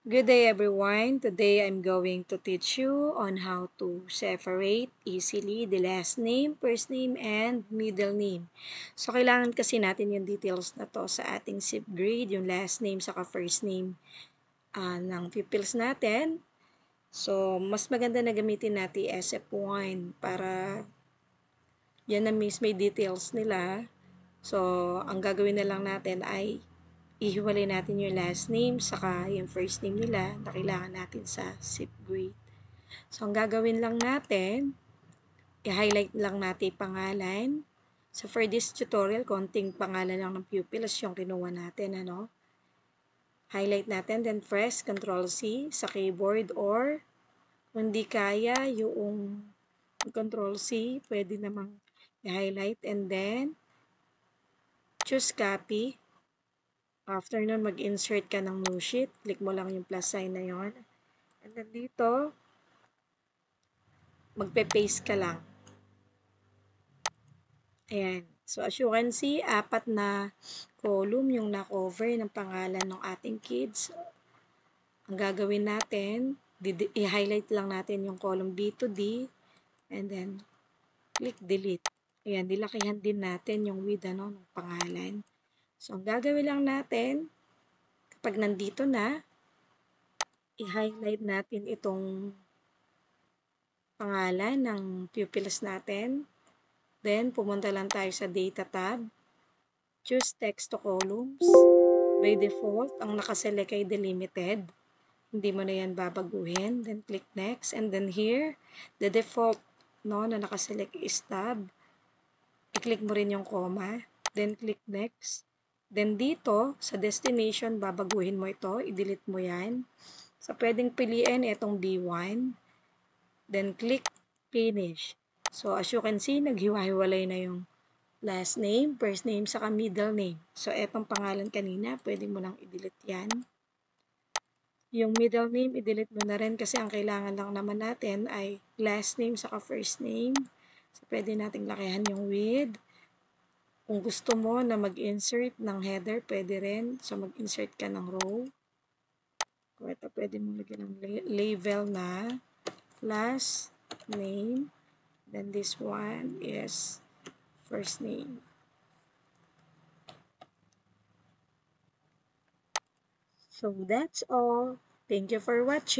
Good day everyone. Today I'm going to teach you on how to separate easily the last name, first name, and middle name. So kailangan kasi natin yung details na to sa ating SIP grade, yung last name saka first name ng pupils natin. So mas maganda na gamitin natin SF1 para yan na miss may details nila. So ang gagawin na lang natin ay ihiwalay natin yung last name saka yung first name nila na kailangan natin sa SIP grade. So, ang gagawin lang natin, i-highlight lang natin pangalan. So, for this tutorial, konting pangalan lang ng pupils yung kinuha natin, ano? Highlight natin, then press Ctrl-C sa keyboard or kung di kaya yung Ctrl-C, pwede namang i-highlight and then choose copy. After nun, mag-insert ka ng new sheet. Click mo lang yung plus sign na yon. And then dito, magpe-paste ka lang. Ayan. So, as you can see, 4 na column yung na-cover ng pangalan ng ating kids. Ang gagawin natin, i-highlight lang natin yung column B to D. And then, click delete. Ayan, dilakihan din natin yung with ng pangalan. So, ang gagawin lang natin, kapag nandito na, i-highlight natin itong pangalan ng pupils natin. Then, pumunta lang tayo sa Data tab. Choose Text to Columns. By default, ang nakaselect ay delimited. Hindi mo na yan babaguhin. Then, click Next. And then here, the default na nakaselect is Tab. I-click mo rin yung comma. Then, click Next. Then, dito, sa destination, babaguhin mo ito. I-delete mo yan. So, pwedeng piliin itong B1. Then, click Finish. So, as you can see, naghiwa-hiwalay na yung last name, first name, saka middle name. So, etong pangalan kanina, pwede mo nang i-delete yan. Yung middle name, i-delete mo na rin kasi ang kailangan lang naman natin ay last name, saka first name. So, pwede nating lakihan yung with. Kung gusto mo na mag-insert ng header, pwede rin. So, mag-insert ka ng row. Kung ito, pwede mo lagyan ng label na last name. Then, this one is first name. So, that's all. Thank you for watching.